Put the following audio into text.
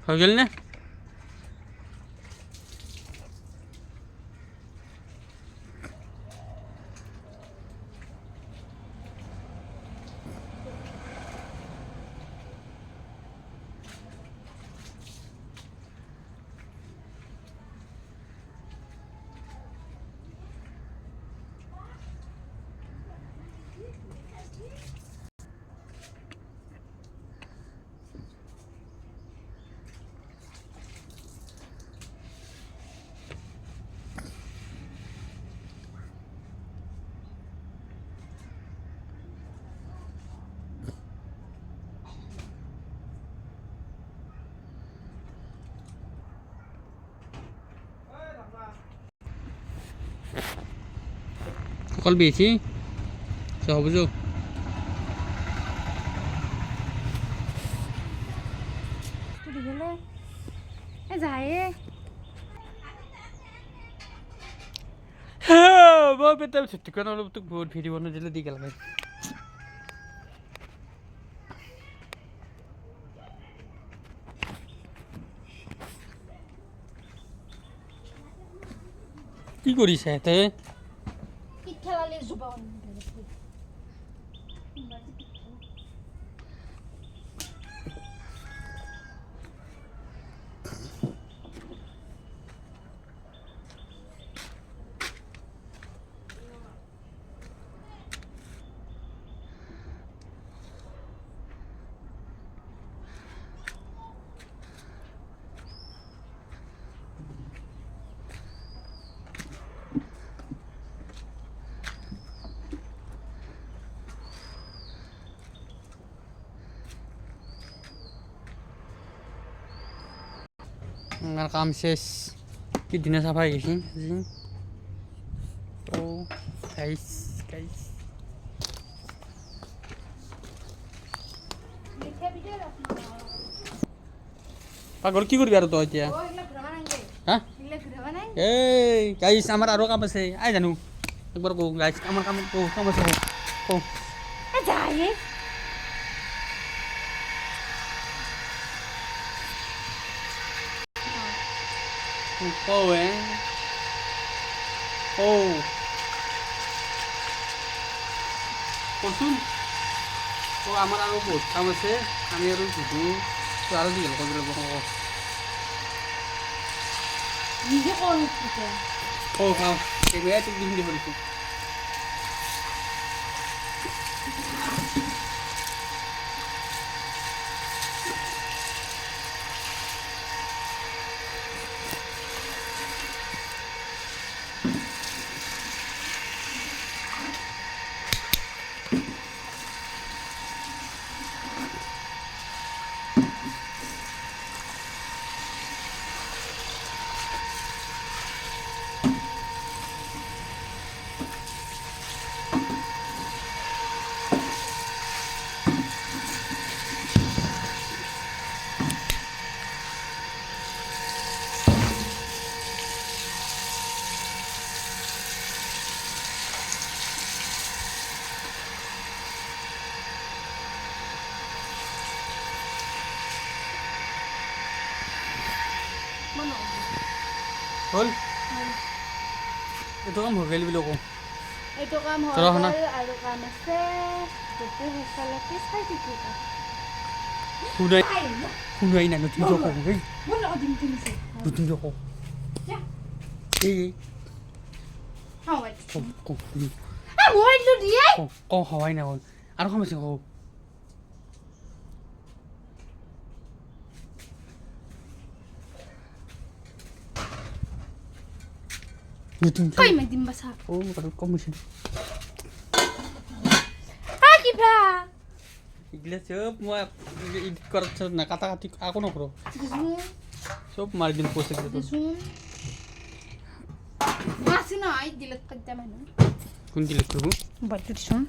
হৈ গ'ল নে? অকল বেছি সহযোগ মই পেটে ছুটিখন অলপ তোক বহুত ভিডিঅ' বনাই দিলে দি গেল কি কৰিছে তে আমার কাম শেষ কি দিনে সাফাই গেছি তো গাইস গাইস পাগল কি করবি আর তো এতিয়া হ্যাঁ এই গাইস আমার আরো কাম আছে আই জানো একবার কো গাইস আমার কাম কাম আছে কো যাই Cô ấy শুন তো আমার আরো বহুত কাম আছে আমি আরো শুধু তো আরো দিয়ে গেল নিজে কোন ও খাও এগুলো এত দিন দিয়ে বলছি হল এইটো কাম হৈ গ'ল বুলি কওঁ এইটো কাম হ'ল আৰু কাম আছে গোটেই সকলোকে চাই থাকিবা শুনাই না নতুন কওঁ এই নতুন কওঁ এই কওঁ হৱাই না হ'ল আৰু কাম আছে কওঁ Kau yang main basah. Oh, kalau kau mesti. Ah, kipa. Igla sop, mau ini korupsi nak kata-kata aku nak bro. Sop margin post gitu. Masih naik dilet kerja mana? Kun dilet tu? Batu di sana.